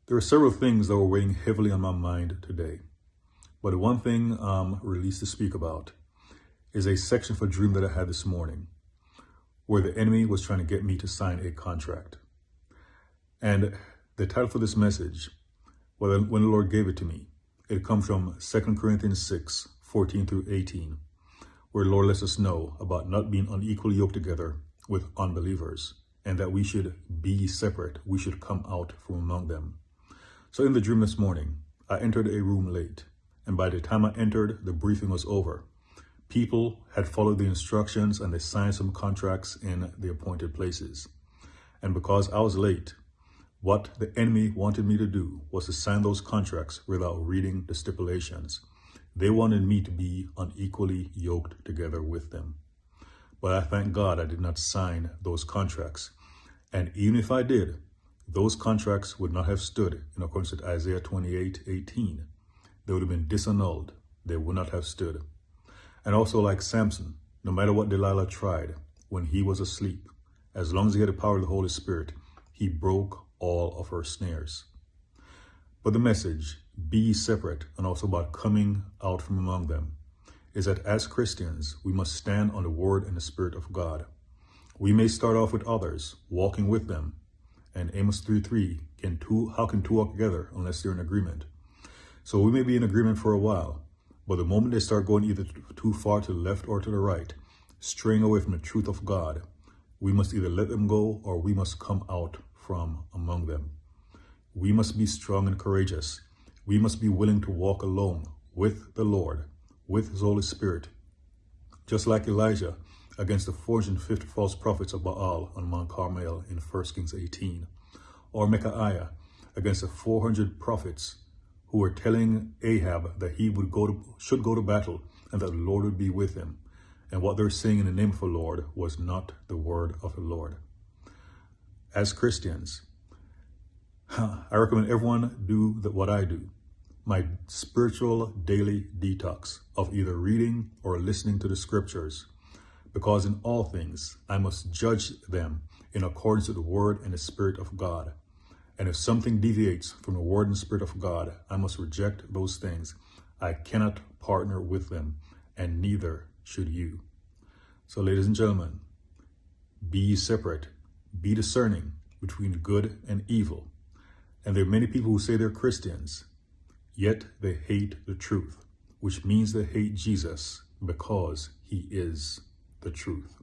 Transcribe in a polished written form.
There are several things that were weighing heavily on my mind today, but the one thing I'm released to speak about is a section of a dream that I had this morning where the enemy was trying to get me to sign a contract. And the title for this message, when the Lord gave it to me, it comes from 2 Corinthians 6:14 through 18, where the Lord lets us know about not being unequally yoked together with unbelievers, and that we should be separate. We should come out from among them. So in the dream this morning, I entered a room late, and by the time I entered, the briefing was over. People had followed the instructions and they signed some contracts in the appointed places. And because I was late, what the enemy wanted me to do was to sign those contracts without reading the stipulations. They wanted me to be unequally yoked together with them. But I thank God I did not sign those contracts. And even if I did, those contracts would not have stood in accordance with Isaiah 28:18. They would have been disannulled. They would not have stood. And also like Samson, no matter what Delilah tried when he was asleep, as long as he had the power of the Holy Spirit, he broke all of her snares. But the message, be ye separate, and also about coming out from among them, is that as Christians, we must stand on the word and the Spirit of God. We may start off with others, walking with them. And Amos 3:3, how can two walk together unless they're in agreement? So we may be in agreement for a while, but the moment they start going either too far to the left or to the right, straying away from the truth of God, we must either let them go or we must come out from among them. We must be strong and courageous. We must be willing to walk alone with the Lord, with His Holy Spirit, just like Elijah against the 450 false prophets of Baal on Mount Carmel in 1 Kings 18, or Micaiah against the 400 prophets who were telling Ahab that he should go to battle and that the Lord would be with him. And what they're saying in the name of the Lord was not the word of the Lord. As Christians, I recommend everyone do what I do, my spiritual daily detox of either reading or listening to the scriptures, because in all things I must judge them in accordance with the word and the Spirit of God. And if something deviates from the word and Spirit of God, I must reject those things. I cannot partner with them, and neither should you. So ladies and gentlemen, be ye separate, be discerning between good and evil. And there are many people who say they're Christians, yet they hate the truth, which means they hate Jesus because He is the truth.